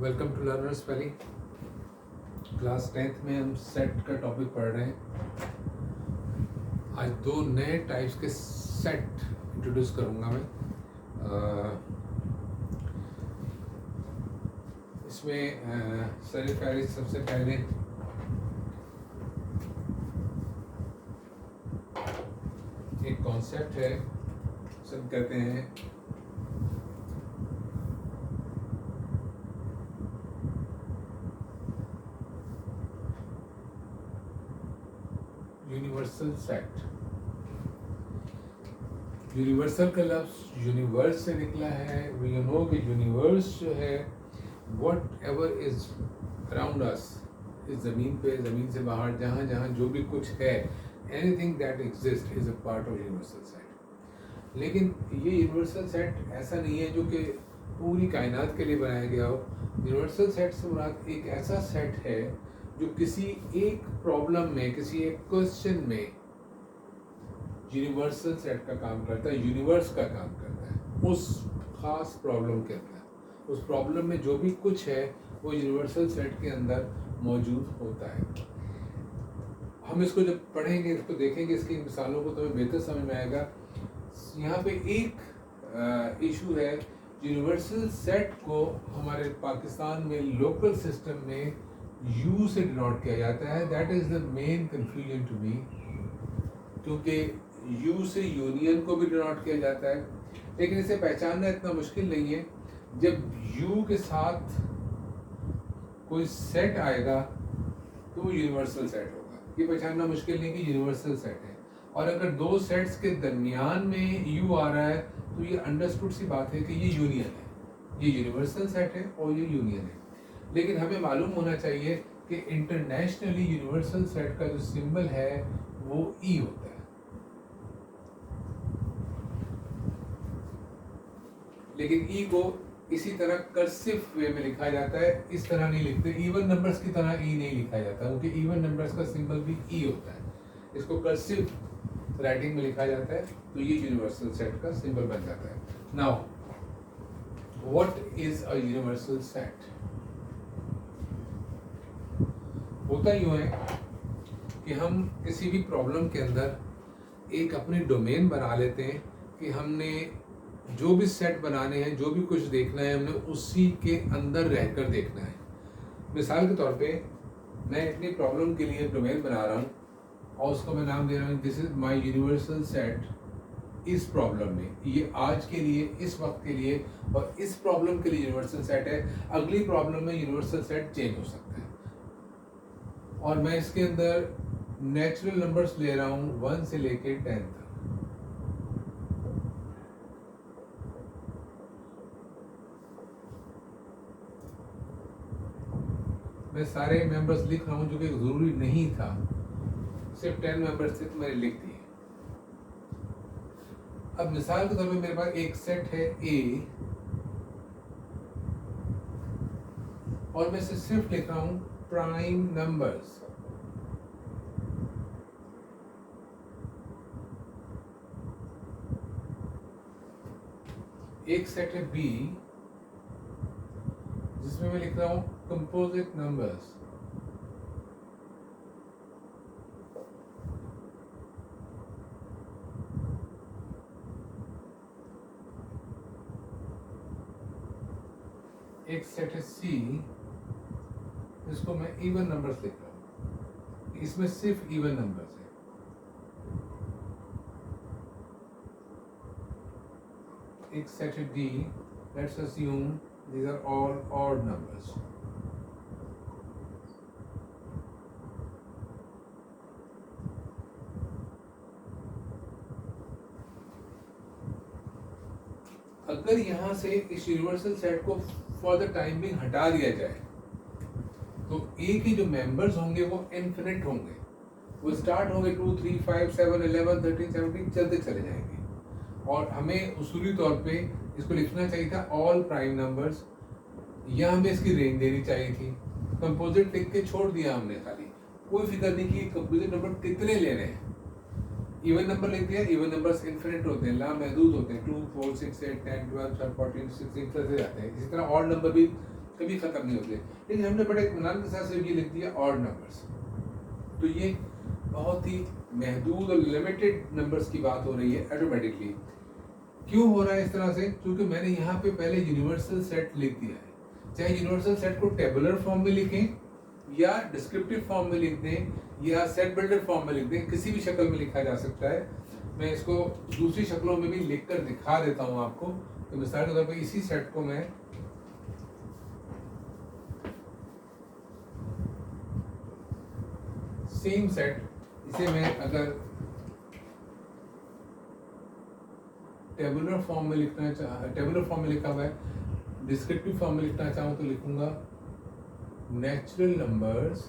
Welcome to Learners Valley. Class 10th में हम set का टॉपिक पढ़ रहे हैं। आज दो नए टाइप्स के सेट इंट्रोड्यूस करूंगा मैं। इसमें सर फहरिस्त सबसे पहले एक कॉन्सेप्ट है, सब कहते हैं यूनिवर्सल सेट। यूनिवर्सल का लफ्ज यूनिवर्स से निकला है। यू नो कि यूनिवर्स जो है what ever is around us, इस ज़मीन पे, ज़मीन से बाहर जहाँ जहाँ जो भी कुछ है, anything that exist is a part of universal set. लेकिन ये यूनिवर्सल सेट ऐसा नहीं है जो कि पूरी कायनात के लिए बनाया गया हो। यूनिवर्सल सेट से मुराद एक ऐसा सेट है जो किसी एक प्रॉब्लम में, किसी एक क्वेश्चन में यूनिवर्सल सेट का काम करता है, यूनिवर्स का काम करता है उस खास प्रॉब्लम के अंदर। उस प्रॉब्लम में जो भी कुछ है वो यूनिवर्सल सेट के अंदर मौजूद होता है। हम इसको जब पढ़ेंगे, इसको देखेंगे, इसकी मिसालों को तो हमें बेहतर समझ में आएगा। यहाँ पे एक इशू है, यूनिवर्सल सेट को हमारे पाकिस्तान में लोकल सिस्टम में यू से डिनोट किया जाता है। That is the main confusion to me, क्योंकि यू से यूनियन को भी डिनोट किया जाता है, लेकिन इसे पहचानना इतना मुश्किल नहीं है। जब यू के साथ कोई सेट आएगा तो वो यूनिवर्सल सेट होगा। ये पहचानना मुश्किल नहीं कि यूनिवर्सल सेट है। और अगर दो सेट्स के दरमियान में यू आ रहा है तो ये अंडरस्टूड सी बात है कि ये यूनियन है, ये यूनिवर्सल सेट है और ये यूनियन है। लेकिन हमें मालूम होना चाहिए कि इंटरनेशनली यूनिवर्सल सेट का जो सिंबल है वो ई होता है। लेकिन ई को इसी तरह कर्सिव वे में लिखा जाता है, इस तरह नहीं लिखते। इवन नंबर्स की तरह ई नहीं लिखा जाता, क्योंकि इवन नंबर्स का सिंबल भी ई होता है। इसको कर्सिव राइटिंग में लिखा जाता है, तो ये यूनिवर्सल सेट का सिंबल बन जाता है। Now what is a universal set? होता यूँ है कि हम किसी भी प्रॉब्लम के अंदर एक अपनी डोमेन बना लेते हैं कि हमने जो भी सेट बनाने हैं, जो भी कुछ देखना है, हमने उसी के अंदर रहकर देखना है। मिसाल के तौर पे मैं अपनी प्रॉब्लम के लिए डोमेन बना रहा हूँ और उसको मैं नाम दे रहा हूँ this is my universal set. इस प्रॉब्लम में, ये आज के लिए, इस वक्त के लिए और इस प्रॉब्लम के लिए यूनिवर्सल सेट है। अगली प्रॉब्लम में यूनिवर्सल सेट चेंज हो सकता है। और मैं इसके अंदर नेचुरल नंबर्स ले रहा हूँ 1 से लेके 10 तक। मैं सारे मेंबर्स लिख रहा हूँ जो कि ज़रूरी नहीं था, सिर्फ 10 मेंबर्स थे तो मैंने लिख दिए। अब मिसाल के तौर पे मेरे पास एक सेट है ए और मैं इसे सिर्फ लिख रहा हूँ प्राइम नंबर्स। एक सेट है बी जिसमें मैं लिख रहा हूँ कंपोजिट नंबर्स। एक सेट है सी जिसको मैं इवन नंबर्स लिख रहा हूँ, इसमें सिर्फ इवन नंबर्स है। एक सेट है D, let's assume these are all odd numbers. अगर यहाँ से इस यूनिवर्सल सेट को फॉर द टाइम बिंग हटा दिया जाए तो ए के जो मेंबर्स होंगे वो इन्फिनिट होंगे। वो स्टार्ट होंगे 2, 3, 5, 7, 11, 13, 17 चलते चले जाएंगे। और हमें उसूली तौर पे इसको लिखना चाहिए था ऑल प्राइम नंबर्स, या हमें इसकी रेंज देनी चाहिए थी। कंपोजिट लिख के छोड़ दिया हमने, खाली कोई फिक्र नहीं कि कंपोजिट नंबर कितने लेने हैं। इवन नंबर लिख दिया, इवन नंबर्स इन्फिनिट होते हैं, लामहदूद होते हैं, 2, 4, 6, 8, 10, 12, 13, 14, 16 से जाते हैं। इसी तरह ऑड नंबर भी कभी ख़त्म नहीं होते, लेकिन हमने बड़े इत्मीनान के साथ सिर्फ ये लिख दिया ऑड नंबर्स। तो ये बहुत ही महदूद और लिमिटेड नंबर्स की बात हो रही है ऑटोमेटिकली। क्यों हो रहा है इस तरह से? क्योंकि मैंने यहाँ पे पहले यूनिवर्सल सेट लिख दिया है। चाहे यूनिवर्सल सेट को टेबुलर फॉर्म में लिखें या डिस्क्रिप्टिव फॉर्म में लिख दें या सेट बिल्डर फॉर्म में लिख दें, किसी भी शक्ल में लिखा जा सकता है। मैं इसको दूसरी शक्लों में भी लिख कर दिखा देता हूँ आपको। तो मिसाल के तौर पर इसी सेट को मैं सेम सेट, इसे मैं अगर टेबुलर फॉर्म में लिखा हुआ है, डिस्क्रिप्टिव फॉर्म में लिखना चाहूँ तो लिखूंगा नेचुरल नंबर्स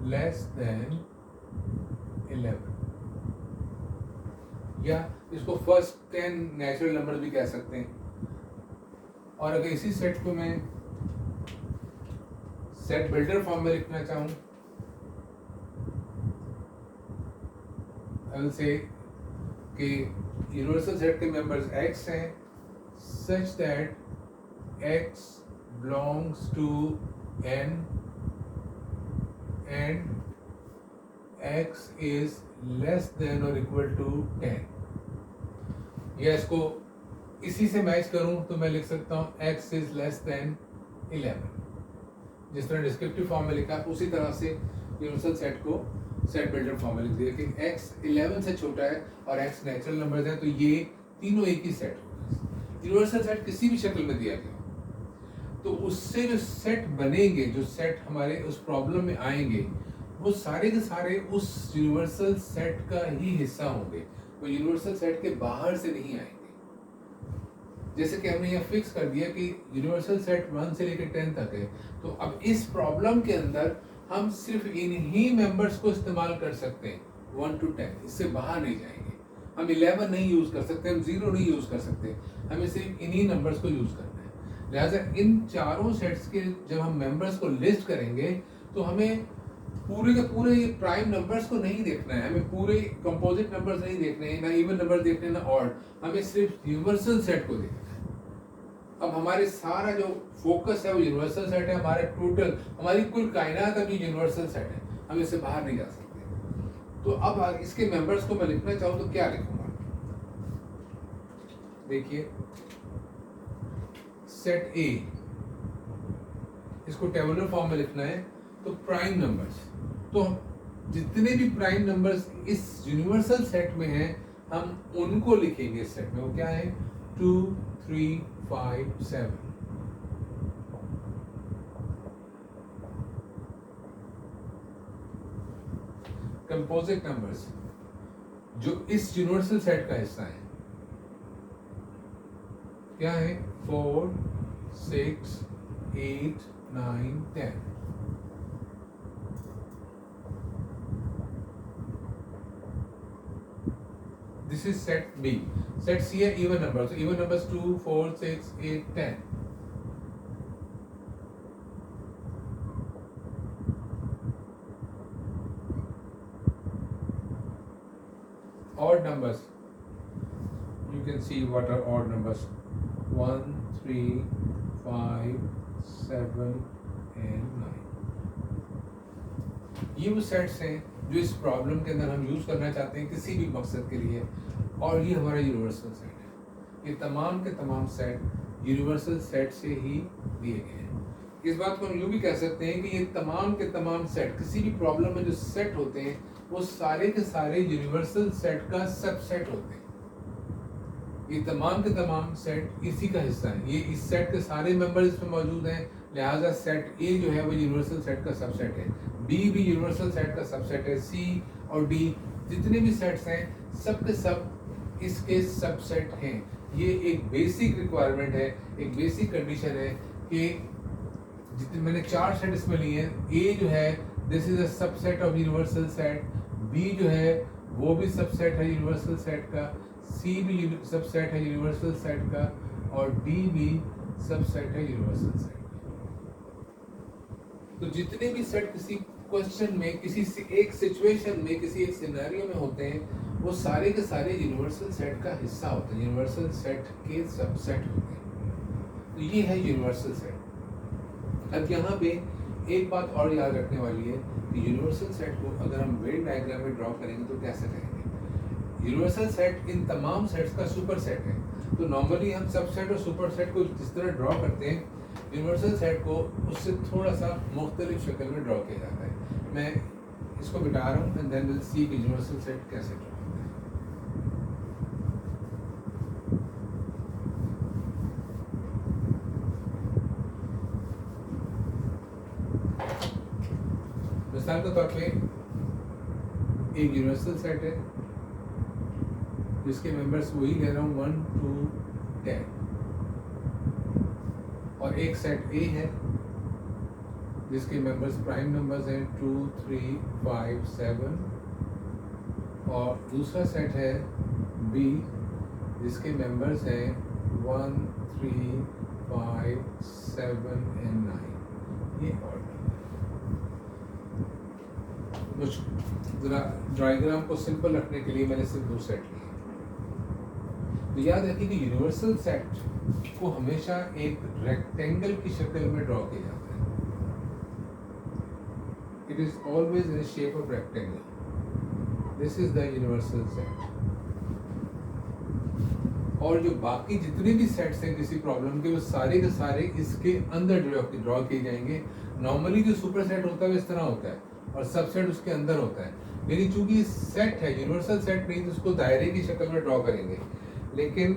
लेस देन 11, या इसको फर्स्ट 10 नेचुरल नंबर भी कह सकते हैं। और अगर इसी सेट को मैं सेट बिल्डर फॉर्म में लिखना चाहूँ, आई विल से कि यूनिवर्सल सेट के मेंबर्स x हैं such that x belongs to n and x is less than or equal to 10। या इसको इसी से मैच करूं तो मैं लिख सकता हूं x is less than 11। जिस तरह डिस्क्रिप्टिव फॉर्म में लिखा उसी तरह से यूनिवर्सल सेट को सेट बिल्डर फॉर्म में लिख दिया कि x 11 से छोटा है और x नेचुरल नंबर्स हैं, तो ये तीनों एक ही सेट होगा। यूनिवर्सल सेट किसी भी शक्ल में दिया गया तो उससे जो सेट बनेंगे, जो सेट हमारे उस प्रॉब्लम में आएंगे, वो सारे के सारे उस यूनिवर्सल सेट का ही हिस्सा होंगे, वो यूनिवर्सल सेट के बाहर से नहीं आएंगे। जैसे कि हमने यहाँ फिक्स कर दिया कि यूनिवर्सल सेट 1 से लेकर 10 तक है, तो अब इस प्रॉब्लम के अंदर हम सिर्फ इन्हीं मेंबर्स को इस्तेमाल कर सकते हैं 1 to 10, इससे बाहर नहीं जाएंगे। हम 11 नहीं यूज़ कर सकते, हम 0 नहीं यूज़ कर सकते, हमें सिर्फ इन्हीं नंबर्स को यूज़ करना है। लिहाजा इन चारों सेट्स के जब हम मेंबर्स को लिस्ट करेंगे तो हमें पूरे के पूरे प्राइम नंबर्स को नहीं देखना है, हमें पूरे कंपोजिट नंबर्स नहीं देखने हैं, ना इवन नंबर देखने, ना ऑड, हमें सिर्फ यूनिवर्सल सेट को देखना है। अब हमारे सारा जो फोकस है वो यूनिवर्सल सेट है, हमारे टोटल हमारी कुल कायनात अभी यूनिवर्सल सेट है, हम इससे बाहर नहीं जा सकते। तो अब इसके मेंबर्स को मैं लिखना चाहूँ तो क्या लिखूंगा? देखिए सेट ए, इसको टेबुलर फॉर्म में लिखना है तो प्राइम नंबर्स, तो जितने भी प्राइम नंबर्स इस यूनिवर्सल सेट में हैं हम उनको लिखेंगे इस सेट में। वो क्या है? 2 3 5 7। कंपोजिट नंबर्स जो इस यूनिवर्सल सेट का हिस्सा है क्या है? 4 6 8 9 10। This is set B. Set C है even numbers. So even numbers 2, 4, 6, 8, 10. Odd numbers. You can see what are odd numbers. 1, 3, 5, 7 and 9. ये वो सेट्स हैं जो इस प्रॉब्लम के अंदर हम यूज़ करना चाहते हैं किसी भी मकसद के लिए, और ये हमारा यूनिवर्सल सेट है। ये तमाम के तमाम सेट यूनिवर्सल सेट से ही दिए गए हैं। इस बात को हम यूँ भी कह सकते हैं कि ये तमाम के तमाम सेट किसी भी प्रॉब्लम में जो सेट होते हैं वो सारे के सारे यूनिवर्सल सेट का सबसेट होते हैं। ये तमाम के तमाम सेट इसी का हिस्सा है, ये इस सेट के सारे मेंबर इसमें मौजूद हैं। लिहाजा सेट ए जो है वो यूनिवर्सल सेट का सबसेट है, बी भी यूनिवर्सल सेट का सबसेट है, सी और डी जितने भी सेट्स हैं सब के सब इसके सबसेट हैं। ये एक बेसिक रिक्वायरमेंट है, एक बेसिक कंडीशन है कि जितने मैंने 4 सेट इसमें लिए हैं, ए जो है this is a subset of universal set, B जो है वो भी सबसेट है यूनिवर्सल सेट का, सी भी सबसेट है यूनिवर्सल सेट का, और डी भी सबसेट है यूनिवर्सल सेट का। तो जितने भी सेट किसी क्वेश्चन में, किसी एक सिचुएशन में, किसी एक सिनेरियो में होते हैं, वो सारे के सारे यूनिवर्सल सेट का हिस्सा होते हैं, यूनिवर्सल सेट के सबसेट होते हैं। तो ये है यूनिवर्सल सेट। अब यहाँ पे एक बात और याद रखने वाली है कि यूनिवर्सल सेट को अगर हम वेन डायग्राम में ड्रॉ करेंगे तो कैसे करेंगे। यूनिवर्सल सेट इन तमाम सेट्स का सुपर सेट है। तो नॉर्मली हम सबसेट और सुपर सेट को जिस तरह ड्रॉ करते हैं, यूनिवर्सल सेट को उससे थोड़ा सा मुख्तलिफ शक्ल में ड्रॉ किया जाता है। मैं इसको मिटा रहा हूँ एंड देन विल सी कि यूनिवर्सल सेट कैसे ड्रॉ होता है। मिसाल के तौर पे एक यूनिवर्सल सेट है जिसके मेंबर्स वही ले रहा हूँ 1 2 10, और एक सेट ए है जिसके मेंबर्स प्राइम नंबर्स हैं 2 3 5 7, और दूसरा सेट है बी जिसके मेंबर्स हैं 1 3 5 7 एंड 9। ये और कुछ जरा डायग्राम को सिंपल रखने के लिए मैंने सिर्फ 2 सेट लिए। तो याद रखिए कि यूनिवर्सल सेट को हमेशा एक रेक्टेंगल की शक्ल में ड्रॉ किया जाता है। It is always in shape of rectangle. This is the universal set. और जो बाकी जितने भी सेट्स हैं किसी प्रॉब्लम के, वो सारे के सारे इसके अंदर ड्रॉ किए जाएंगे। नॉर्मली जो सुपर सेट होता है वो इस तरह होता है और सबसेट उसके अंदर होता है, लेकिन चूंकि सेट है यूनिवर्सल सेट नहीं तो उसको दायरे की शक्ल में ड्रॉ करेंगे। लेकिन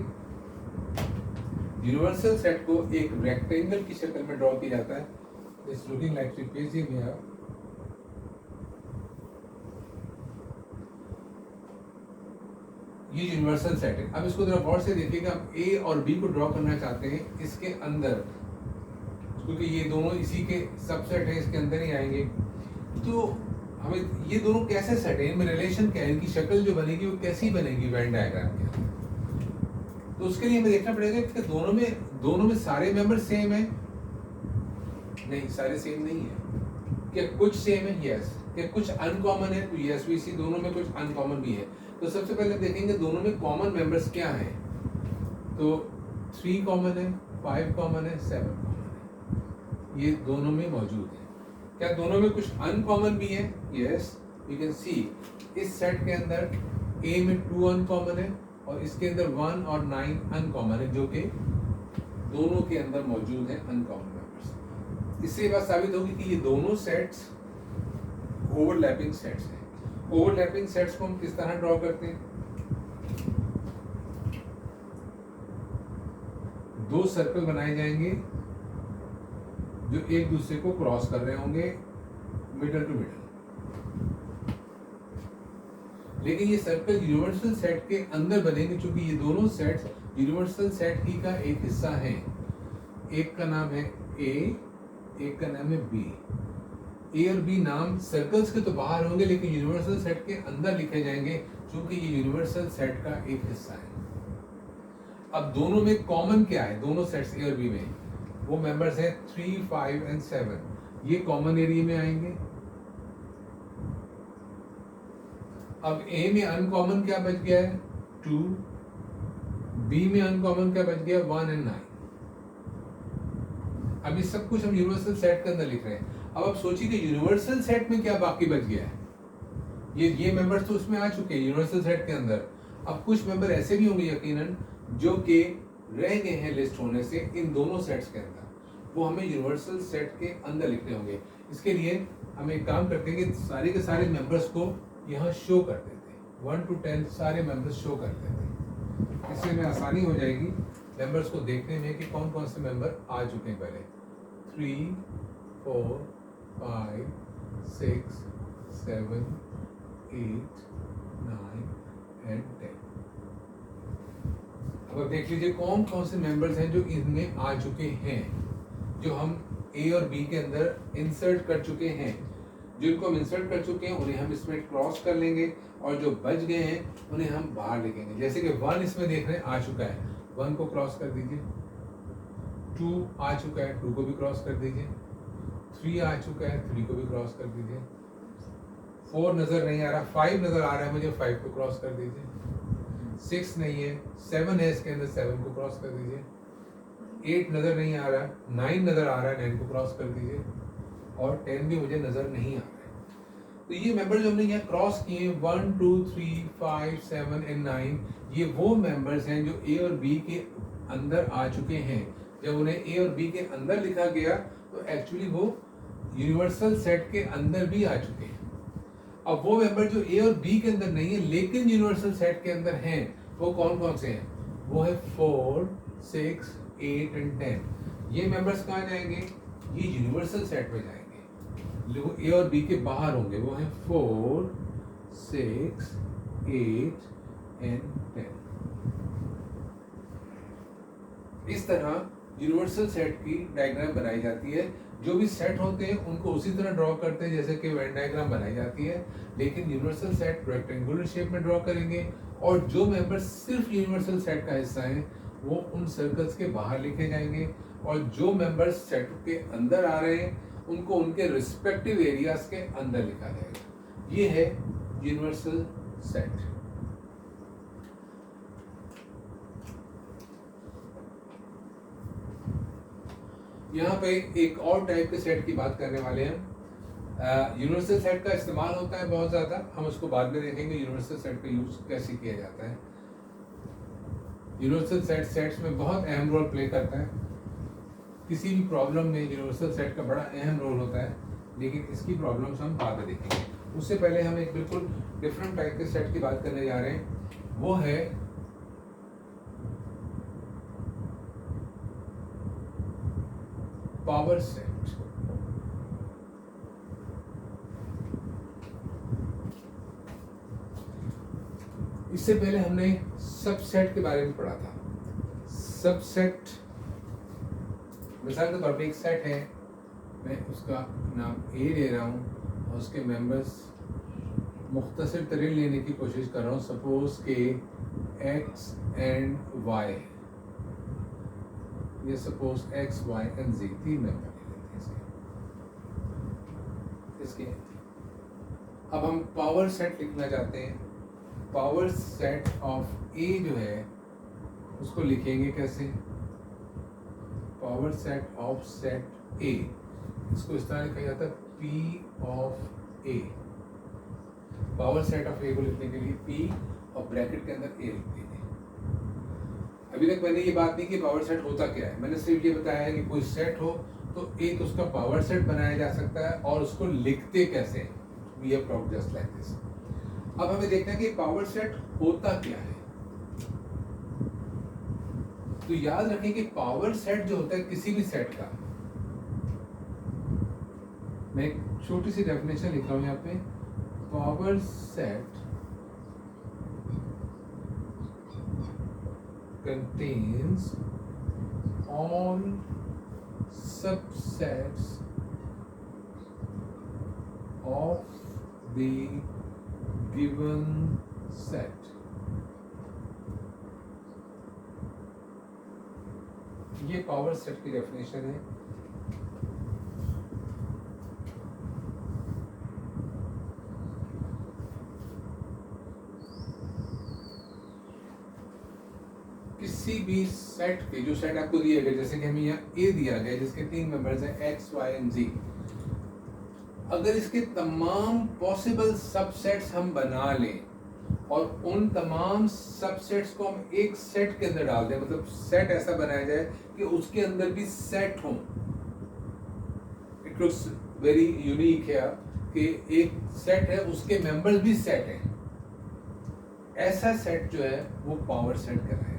यूनिवर्सल सेट को एक रेक्टेंगल की शक्ल में ड्रॉ किया जाता है। It's looking like trapezium here. ये यूनिवर्सल सेट है। अब इसको जरा गौर से देखिएगा, हम ए और बी को ड्रॉ करना चाहते हैं इसके अंदर, क्योंकि ये दोनों इसी के सबसेट है, इसके अंदर ही आएंगे। तो हमें ये दोनों कैसे सेट है, इनमें रिलेशन क्या है, इनकी शक्ल जो बनेगी वो कैसी बनेगी वेन डायग्राम के। तो उसके लिए हमें देखना पड़ेगा कि दोनों में सारे मेंबर सेम है। नहीं, सारे सेम नहीं है। क्या कुछ सेम है? यस। क्या कुछ अनकॉमन है? तो यस वी सी दोनों में कुछ अनकॉमन भी है। तो सबसे पहले देखेंगे दोनों में कॉमन मेंबर्स क्या हैं। तो 3 कॉमन है, 5 कॉमन है, 7 कॉमन है। ये दोनों में मौजूद है। क्या दोनों में कुछ अनकॉमन भी है? यस, यू कैन सी इस सेट के अंदर ए में 2 अनकॉमन है और इसके अंदर 1 और 9 अनकॉमन है, जो कि दोनों के अंदर मौजूद है अनकॉमन मेंबर्स। इससे ये बात साबित होगी कि ये दोनों सेट्स ओवरलैपिंग सेट्स हैं। ओवरलैपिंग सेट्स को हम किस तरह ड्रॉ करते हैं? 2 सर्कल बनाए जाएंगे जो एक दूसरे को क्रॉस कर रहे होंगे मिडल टू मिडल। लेकिन ये सर्कल यूनिवर्सल सेट के अंदर बनेंगे, क्योंकि ये दोनों सेट्स यूनिवर्सल सेट ही का एक हिस्सा हैं। एक का नाम है ए, एक का नाम है बी। ए और बी नाम सर्कल्स के तो बाहर होंगे, लेकिन यूनिवर्सल सेट के अंदर लिखे जाएंगे, क्योंकि ये यूनिवर्सल सेट का एक हिस्सा है। अब दोनों में कॉमन क्या है? दोनों सेट्स ए और बी में वो मेंबर्स हैं 3, 5 एंड 7। ये कॉमन एरिया में आएंगे। अब ए में अनकॉमन क्या बच गया है? 2। बी में अनकॉमन क्या बच गया? 1 एंड 9। अभी सब कुछ हम यूनिवर्सल सेट के अंदर लिख रहे हैं। अब आप सोचिए कि यूनिवर्सल सेट में क्या बाकी बच गया है। ये मेंबर्स तो उसमें आ चुके हैं यूनिवर्सल सेट के अंदर। अब कुछ मेंबर ऐसे भी होंगे यकीनन जो कि रह गए हैं लिस्ट होने से इन दोनों सेट्स के अंदर, वो हमें यूनिवर्सल सेट के अंदर लिखने होंगे। इसके लिए हम एक काम करते हैं कि सारे के सारे मेंबर्स को यहाँ शो कर देते हैं। 1 to 10 सारे मेंबर्स शो कर देते हैं। इससे हमें आसानी हो जाएगी मेंबर्स को देखने में कि कौन कौन से मेंबर आ चुके हैं पहले। 3, 4, 5, 6, 7, 8, 9 एंड 10। अब देख लीजिए कौन कौन से मेंबर्स हैं जो इनमें आ चुके हैं, जो हम ए और बी के अंदर इंसर्ट कर चुके हैं। जिनको हम इंसर्ट कर चुके हैं उन्हें हम इसमें क्रॉस कर लेंगे, और जो बच गए हैं उन्हें हम बाहर लिखेंगे। जैसे कि 1 इसमें देख रहे हैं आ चुका है, 1 को क्रॉस कर दीजिए। 2 आ चुका है, 2 को भी क्रॉस कर दीजिए। 3 आ चुका है, 3 को भी क्रॉस कर दीजिए। 4 नज़र नहीं आ रहा, 5 नज़र आ रहा है मुझे, 5 को क्रॉस कर दीजिए। 6 नहीं है, 7 है इसके अंदर, 7 को क्रॉस कर दीजिए। 8 नज़र नहीं आ रहा, 9 नज़र आ रहा है, 9 को क्रॉस कर दीजिए। और 10 भी मुझे नज़र नहीं आ रहा है। तो ये मेंबर जो हमने यहाँ क्रॉस किए 1 2 3 5 7 एंड 9, ये वो मेंबर्स हैं जो ए और बी के अंदर आ चुके हैं। जब उन्हें ए और बी के अंदर लिखा गया तो एक्चुअली वो यूनिवर्सल सेट के अंदर भी आ चुके हैं। अब वो मेंबर जो ए और बी के अंदर नहीं है लेकिन यूनिवर्सल सेट के अंदर हैं, वो कौन कौन से हैं? वो है 4 6 8 एंड 10। ये मेंबर्स कहाँ जाएंगे? ये यूनिवर्सल सेट में जाएंगे। वो ए और बी के बाहर होंगे, वो हैं 4 6 8 एंड 10। इस तरह यूनिवर्सल सेट की डायग्राम बनाई जाती है। जो भी सेट होते हैं उनको उसी तरह ड्रॉ करते हैं जैसे कि वेन डायग्राम बनाई जाती है, लेकिन यूनिवर्सल सेट रेक्टेंगुलर शेप में ड्रॉ करेंगे। और जो मेंबर सिर्फ यूनिवर्सल सेट का हिस्सा हैं वो उन सर्कल्स के बाहर लिखे जाएंगे, और जो मेंबर्स सेट के अंदर आ रहे हैं उनको उनके रिस्पेक्टिव एरियाज के अंदर लिखा जाएगा। ये है यूनिवर्सल सेट। यहाँ पे एक और टाइप के सेट की बात करने वाले हैं। यूनिवर्सल सेट का इस्तेमाल होता है बहुत ज़्यादा, हम उसको बाद में देखेंगे यूनिवर्सल सेट का यूज कैसे किया जाता है। यूनिवर्सल सेट्स में बहुत अहम रोल प्ले करता है। किसी भी प्रॉब्लम में यूनिवर्सल सेट का बड़ा अहम रोल होता है, लेकिन इसकी प्रॉब्लम्स हम बाद में देखेंगे। उससे पहले हम एक बिल्कुल डिफरेंट टाइप के सेट की बात करने जा रहे हैं, वो है पावर सेट। इससे पहले हमने सबसेट के बारे में पढ़ा था। सबसेट मिसाल के तौर पे एक सेट है, मैं उसका नाम ए ले रहा हूँ और उसके मेंबर्स मुख्तसर तरीन लेने की कोशिश कर रहा हूँ। सपोज के एक्स एंड वाई, ये suppose X Y and Z 3 member ले लेते हैं इसके। अब हम पावर सेट लिखना चाहते हैं। पावर सेट ऑफ ए जो है उसको लिखेंगे कैसे? Power set of set A, इसको इस तरह लिखा जाता है P of A. Power set of A को लिखने के लिए पी और ब्रैकेट के अंदर ए लिख दीजिए। अभी तक मैंने ये बात नहीं कि पावर सेट होता क्या है, मैंने सिर्फ ये बताया है कि कोई सेट हो तो एक उसका पावर सेट बनाया जा सकता है और उसको लिखते कैसे हैं। We have talked just like this. अब हमें देखना है कि पावर सेट होता क्या है। तो याद रखें कि पावर सेट जो होता है किसी भी सेट का, मैं एक छोटी सी डेफिनेशन लिख रहा हूं यहाँ पे। Power set contains all subsets of the given set। ये पावर सेट की डेफिनेशन है। किसी भी सेट के, जो सेट आपको दिए गए, जैसे कि हमें यहाँ ए दिया गया जिसके 3 मेंबर्स हैं एक्स वाई एंड जी, अगर इसके तमाम पॉसिबल सबसेट्स हम बना लें और उन तमाम सबसेट्स को हम एक सेट के अंदर डाल दें, मतलब सेट ऐसा बनाया जाए कि उसके अंदर भी सेट हो। इट लुक्स वेरी यूनिक है कि एक सेट है उसके मेंबर्स भी सेट हैं। ऐसा सेट जो है वो पावर सेट कहलाएगा।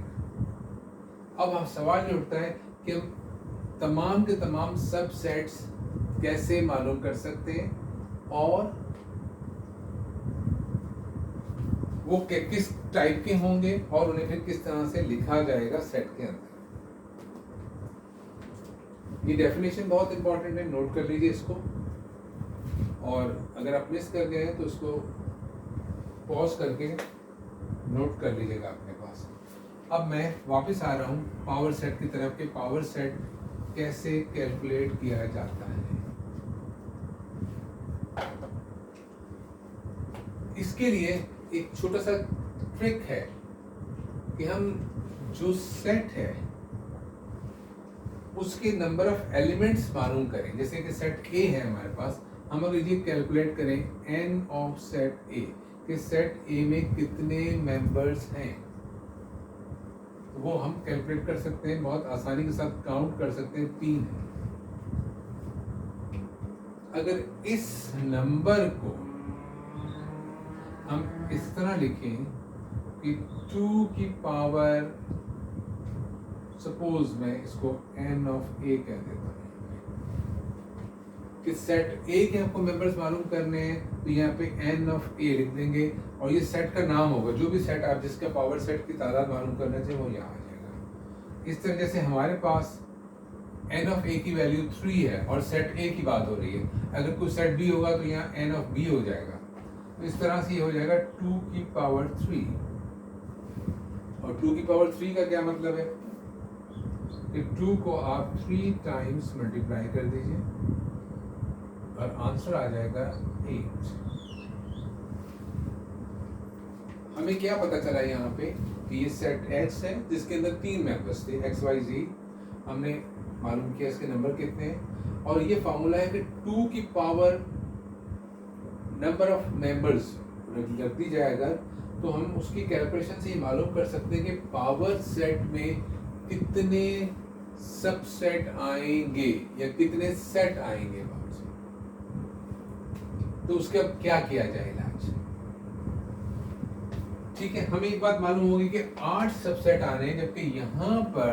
अब हम सवाल ये उठता है कि हम तमाम के तमाम सबसेट्स कैसे मालूम कर सकते हैं और वो किस टाइप के होंगे और उन्हें फिर किस तरह से लिखा जाएगा सेट के अंदर। ये डेफिनेशन बहुत इंपॉर्टेंट है, नोट कर लीजिए इसको। और अगर आप मिस कर गए हैं तो इसको पॉज करके नोट कर लीजिएगा अपने पास। अब मैं वापस आ रहा हूँ पावर सेट की तरफ के पावर सेट कैसे कैलकुलेट किया जाता है। इसके लिए एक छोटा सा ट्रिक है कि हम जो सेट है उसके नंबर ऑफ एलिमेंट्स मालूम करें। जैसे कि सेट ए है हमारे पास, हम अगर ये कैलकुलेट करें एन ऑफ सेट ए कि सेट ए में कितने मेंबर्स हैं, तो वो हम कैलकुलेट कर सकते हैं, बहुत आसानी के साथ काउंट कर सकते हैं, 3 है। अगर इस नंबर को हम इस तरह लिखें कि 2 की पावर, सपोज मैं इसको n ऑफ a कह देता हूँ कि सेट a के आपको मेंबर्स मालूम करने हैं, तो यहाँ पे n ऑफ a लिख देंगे और ये सेट का नाम होगा। जो भी सेट आप जिसका पावर सेट की तादाद मालूम करना चाहिए वो यहाँ आ जाएगा। इस तरह से हमारे पास n ऑफ a की वैल्यू 3 है और सेट a की बात हो रही है। अगर कोई सेट b होगा तो यहाँ n ऑफ b हो जाएगा। तो इस तरह से ये हो जाएगा 2 की पावर 3। और 2 की पावर 3 का क्या मतलब है कि 2 को आप 3 टाइम्स मल्टीप्लाई कर दीजिए और आंसर आ जाएगा 8। हमें क्या पता चला यहाँ पे कि ये सेट X है जिसके अंदर 3 मेंबर्स थे, X Y Z। हमने मालूम किया इसके नंबर कितने हैं और ये फार्मूला है कि 2 की पावर नंबर ऑफ मेंबर्स रख दी जाए अगर, तो हम उसकी कैलकुलेशन से ये मालूम कर सकते हैं कि पावर सेट में कितने सबसेट आएंगे या कितने सेट आएंगे पावर सेट। तो उसका क्या किया जाए इलाज। ठीक है, हमें एक बात मालूम होगी कि 8 सबसेट आने हैं, जबकि यहां पर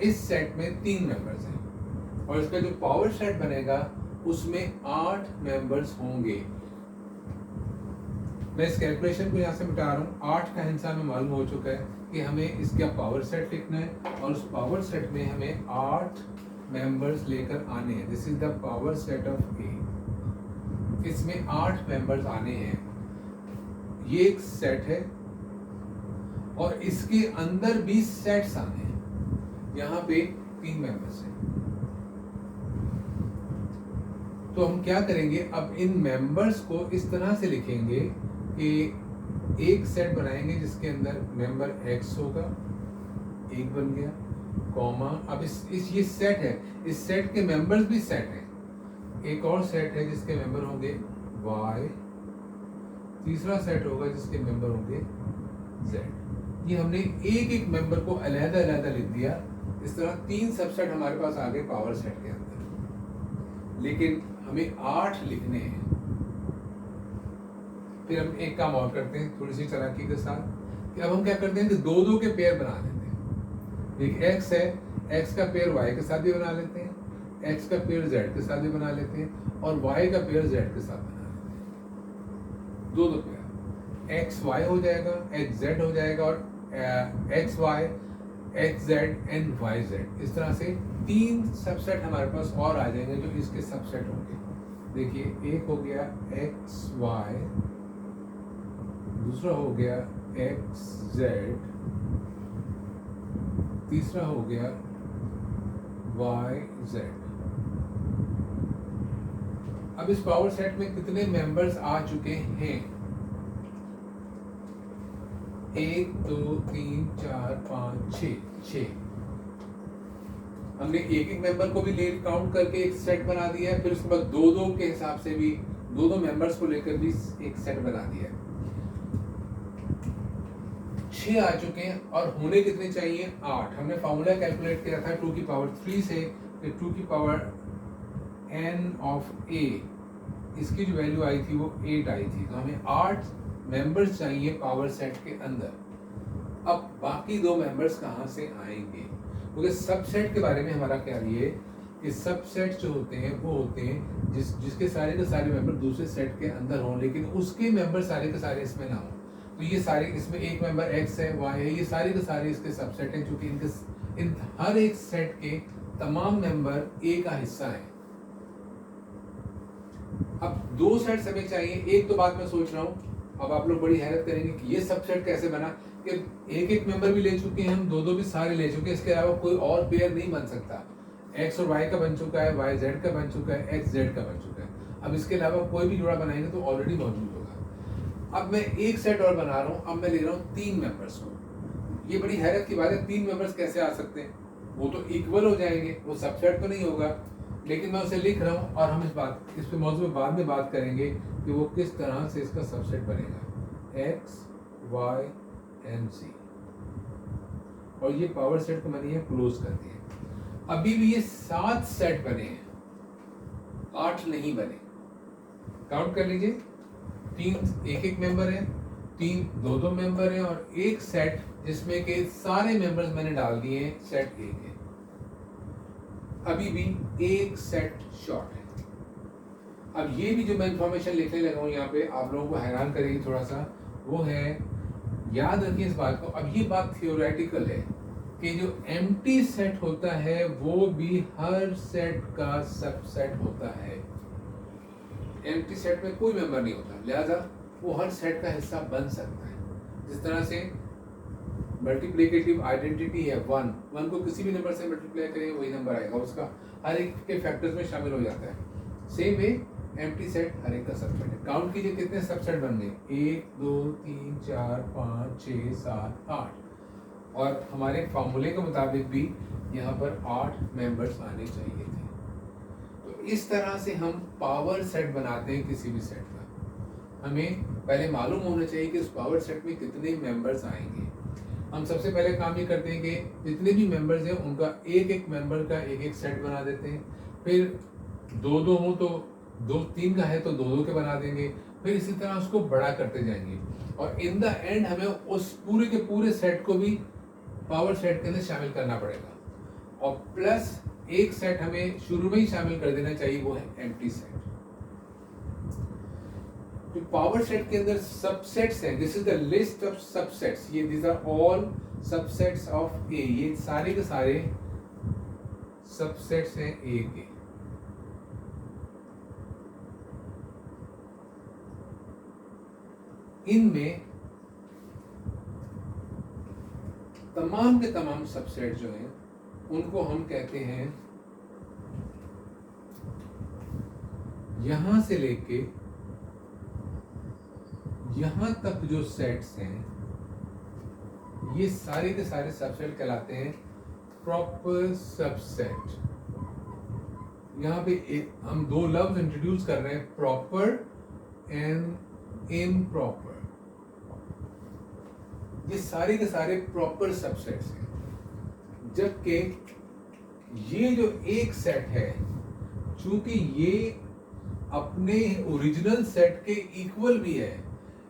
इस सेट में 3 मेंबर्स हैं और इसका जो पावर सेट बनेगा उसमें 8 मेंबर्स होंगे। मैं इस कैलकुलेशन को यहाँ से मिटा रहा हूँ। 8 का हिस्सा में मालूम हो चुका है कि हमें इसका पावर सेट लिखना है और उस पावर सेट में हमें 8 मेंबर्स लेकर आने हैं। This is the power set of A. इसमें 8 मेंबर्स आने हैं। ये एक सेट है और इसके अंदर भी सेट्स आने हैं। यहाँ पे 3 मेंबर्स हैं। तो हम क्या करेंगे, अब इन मेंबर्स को इस तरह से लिखेंगे कि एक सेट बनाएंगे जिसके अंदर मेंबर x होगा, एक बन गया, कॉमा, अब इस ये सेट है, इस सेट के मेंबर्स भी सेट हैं। एक और सेट है जिसके मेंबर होंगे y, तीसरा सेट होगा जिसके मेंबर होंगे z। ये हमने एक एक मेंबर को अलग-अलग लिख दिया। इस तरह 3 सबसेट हमारे पास आ गए पावर सेट के अंदर, लेकिन हमें 8 लिखने हैं। फिर हम एक काम और करते हैं थोड़ी सी चालाकी के साथ कि अब हम क्या करते हैं कि 2-2 के पेयर बना लेते हैं। एक x है, x का पेयर y के साथ भी बना लेते हैं, x का पेयर z के साथ भी बना लेते हैं और y का पेयर z के साथ बना लेते हैं। 2-2 पेयर, x y हो जाएगा, x z हो जाएगा और x y x z and y z। इस तरह से 3 सबसेट हमारे पास और आ जाएंगे जो इसके सबसेट होंगे। देखिए, एक हो गया x y, दूसरा हो गया x z, तीसरा हो गया y z। अब इस पावर सेट में कितने मेंबर्स आ चुके हैं? 1 2 3 4 5 6। हमने एक एक मेंबर को भी ले काउंट करके एक सेट बना दिया है। फिर उसके बाद 2-2 के हिसाब से भी 2-2 मेंबर्स को लेकर भी एक सेट बना दिया है। 6 आ चुके हैं और होने कितने चाहिए? 8। हमने फार्मूला कैलकुलेट किया था 2 की पावर 3 से, 2 की पावर n ऑफ a, इसकी जो वैल्यू आई थी वो 8 आई थी। तो हमें 8 मेंबर्स चाहिए पावर सेट के अंदर। अब बाकी 2 मेंबर्स कहाँ से आएंगे? क्योंकि सबसेट के बारे में हमारा ख्याल ये कि सबसेट जो होते हैं वो होते हैं जिसके सारे के सारे मेंबर दूसरे सेट के अंदर हों, लेकिन उसके मेंबर सारे के सारे इसमें ना हो। तो ये सारे, इसमें एक मेंबर x है, y है, ये सारे के सारे इसके सबसेट हैं, क्योंकि इन हर एक सेट के तमाम मेंबर a का हिस्सा है। अब 2 सेट्स हमें चाहिए। एक तो बात मैं सोच रहा हूँ, अब आप लोग बड़ी हैरत करेंगे कि ये सबसेट कैसे बना कि एक एक मेंबर भी ले चुके हैं हम, 2-2 भी सारे ले चुके हैं। इसके अलावा कोई और पेयर नहीं बन सकता। x और y का बन चुका है, y z का बन चुका है, x z का बन चुका है। अब इसके अलावा कोई भी जोड़ा बनाएंगे तो ऑलरेडी मौजूद होगा। अब मैं एक सेट और बना रहा हूँ, अब मैं ले रहा हूँ 3 मेंबर्स को। ये बड़ी हैरत की बात है, 3 मेंबर्स कैसे आ सकते हैं? वो तो इक्वल हो जाएंगे, वो सबसेट तो नहीं होगा, लेकिन मैं उसे लिख रहा हूँ और हम इस पे मौजूद में बाद में बात करेंगे कि वो किस तरह से इसका सबसेट बनेगा। x y and z, और ये पावर सेट को मैंने यहाँ क्लोज कर दिया। अभी भी ये 7 सेट बने हैं, 8 नहीं बने। काउंट कर लीजिए, 3 एक मेंबर है, 3 दो मेंबर हैं, और एक सेट जिसमें के सारे मेंबर्स मैंने डाल दिए हैं, सेट ए के। अभी भी एक सेट शॉर्ट है। अब ये भी जो मैं इंफॉर्मेशन लिखने लगा हूँ यहाँ पे, आप लोगों को हैरान करेगी थोड़ा सा, वो है, याद रखिए इस बात को। अब ये बात थियोरेटिकल है कि जो एम्प्टी सेट होता है वो भी हर सेट का सबसेट होता है। एम्प्टी सेट में कोई मेंबर नहीं होता, लिहाजा वो हर सेट का हिस्सा बन सकता है। जिस तरह से मल्टीप्लिकेटिव आइडेंटिटी है 1 को किसी भी नंबर से मल्टीप्लाई करें वही नंबर आएगा, उसका हर एक के फैक्टर्स में शामिल हो जाता है। सेम वे एम्प्टी सेट हर एक का सबसेट है। काउंट कीजिए कितने सबसेट बन गए, 1 2 3 4 5 6 7 8, और हमारे फॉर्मूले के मुताबिक भी यहाँ पर 8 मेंबर्स आने चाहिए थे। तो इस तरह से हम पावर सेट बनाते हैं किसी भी सेट का। हमें पहले मालूम होना चाहिए कि उस पावर सेट में कितने मेंबर्स आएंगे। हम सबसे पहले काम ये करते हैं कि जितने भी मेंबर्स हैं उनका एक मेंबर का एक सेट बना देते हैं। फिर 2 हो तो 3 का है तो 2 के बना देंगे। फिर इसी तरह उसको बड़ा करते जाएंगे, और इन द एंड हमें उस पूरे के पूरे सेट को भी पावर सेट के अंदर शामिल करना पड़ेगा। और प्लस एक सेट हमें शुरू में ही शामिल कर देना चाहिए, वो है एम्प्टी सेट। तो पावर सेट के अंदर सबसेट्स हैं, this is the list of subsets. ये these are all subsets of A, ये सारे के सारे सबसेट्स हैं ए के। इनमें तमाम के तमाम सबसेट जो हैं उनको हम कहते हैं, यहां से लेके यहां तक जो सेट्स हैं ये सारे के सारे सबसेट कहलाते हैं प्रॉपर सबसेट। यहां पे हम 2 लफ्ज इंट्रोड्यूस कर रहे हैं, प्रॉपर एंड इम्प्रॉपर। ये सारे के सारे प्रॉपर सबसेट्स हैं, जबकि ये जो एक सेट है, चूंकि ये अपने ओरिजिनल सेट के इक्वल भी है,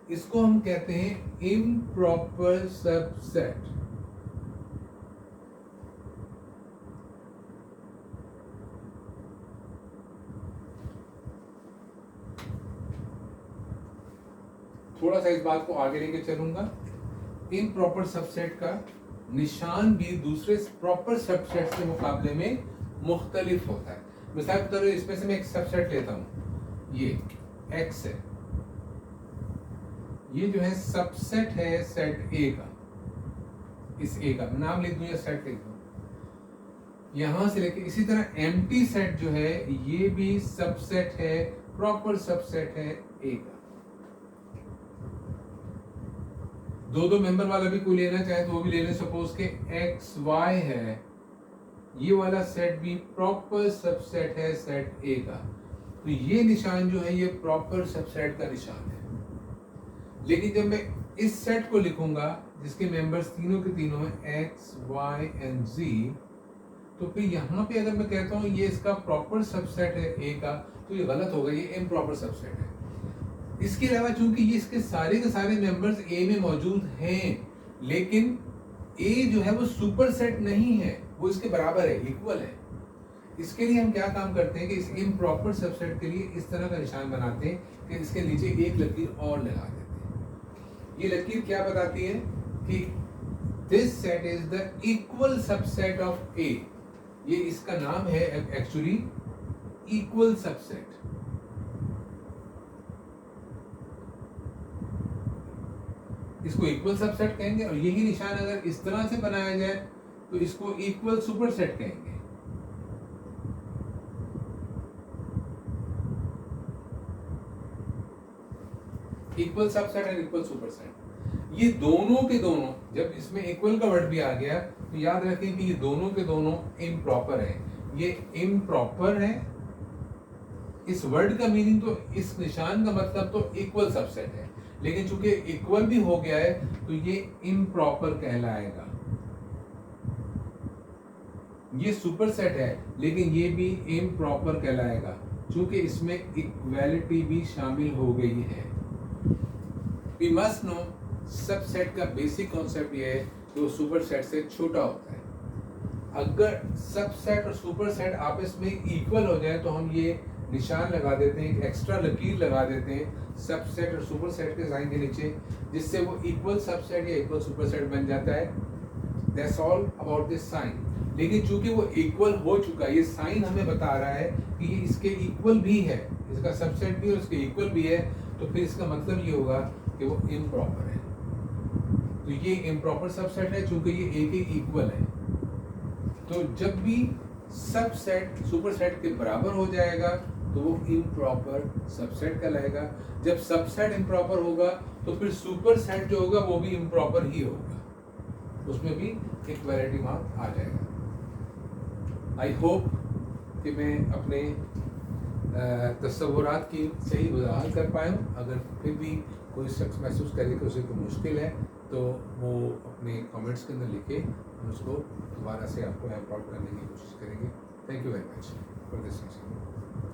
इसको हम कहते हैं इम्प्रॉपर सबसेट। थोड़ा सा इस बात को आगे लेके चलूंगा। इम्प्रॉपर सबसेट का निशान भी दूसरे प्रॉपर सबसेट के मुकाबले में मुख्तलिफ होता है। मिसाल के तौर पर इसमें से मैं एक सबसेट लेता हूं, ये एक्स है, ये जो है सबसेट है सेट ए का। इस ए का नाम लिख दूं या सेट लिख दूं, यहां से लेके इसी तरह एम्प्टी सेट जो है ये भी सबसेट है, प्रॉपर सबसेट है ए का। 2 मेंबर वाला भी कोई लेना चाहे तो वो भी ले लें। सपोज के एक्स वाई है, ये वाला सेट भी प्रॉपर सबसेट है सेट ए का। तो ये निशान जो है ये प्रॉपर सबसेट का निशान है। लेकिन जब मैं इस सेट को लिखूंगा जिसके मेंबर्स तीनों के तीनों हैं एक्स वाई एंड जी, तो फिर यहाँ पे अगर मैं कहता हूँ ये इसका प्रॉपर सबसेट है ए का, तो ये गलत होगा, ये इम्प्रॉपर सबसेट है। इसके अलावा चूंकि ये इसके सारे के सारे मेंबर्स ए में मौजूद हैं, लेकिन ए जो है वो सुपर सेट नहीं है, वो इसके बराबर है, इक्वल है। इसके लिए हम क्या काम करते हैं कि इस इम्प्रॉपर सबसेट के लिए इस तरह का निशान बनाते हैं कि इसके नीचे एक लकीर और लगा देते हैं। ये लकीर क्या बताती है कि this set is the equal subset of A. ये इसका नाम है एक्चुअली इक्वल सबसेट। इसको इक्वल सबसेट कहेंगे, और यही निशान अगर इस तरह से बनाया जाए तो इसको इक्वल सुपरसेट कहेंगे। Equal subset and equal superset. ये दोनों के दोनों, जब इसमें इक्वल का वर्ड भी आ गया तो याद रखें कि ये दोनों के दोनों इम्प्रॉपर है। ये इम्प्रॉपर है, इस वर्ड का मीनिंग तो, इस निशान का मतलब तो इक्वल सबसेट है, लेकिन चूंकि इक्वल भी हो गया है तो ये इम्प्रॉपर कहलाएगा। ये सुपरसेट है लेकिन ये भी इम्प्रॉपर कहलाएगा, चूंकि इसमें इक्वालिटी भी शामिल हो गई है। वी मस्ट नो सबसेट का बेसिक कॉन्सेप्ट ये है कि वो सुपरसेट से छोटा होता है। अगर सबसेट और सुपरसेट आपस में इक्वल हो जाए तो हम ये निशान लगा देते हैं, एक एक्स्ट्रा लकीर लगा देते हैं सबसेट और सुपरसेट के साइन के नीचे, जिससे वो इक्वल सबसेट या इक्वल सुपरसेट बन जाता है। That's all about this sign. लेकिन चूंकि वो इक्वल हो चुका है, ये साइन हमें बता रहा है कि ये इसके इक्वल भी है, इसका सबसेट भी और इसके इक्वल भी है, तो फिर इसका मतलब ये होगा कि वो इम्प्रॉपर है। तो ये इम्प्रॉपर सबसेट है चूंकि ये एक इक्वल है। तो जब भी सबसेट सुपरसेट के बराबर हो जाएगा तो वो इम्प्रॉपर सबसेट कहलाएगा। जब सबसेट इम्प्रॉपर होगा तो फिर सुपरसेट जो होगा वो भी इम्प्रॉपर ही होगा, उसमें भी इक्वालिटी वहाँ आ जाएगा। आई होप कि मैं अपने तस्वुरात की सही वजाहत कर पाया हूँ। अगर फिर भी कोई शख्स महसूस करे कि उसे कोई मुश्किल है तो वो अपने कमेंट्स के अंदर लिखे, हम उसको दोबारा से आपको हेल्प आउट करने की कोशिश करेंगे। Thank you very much for this session.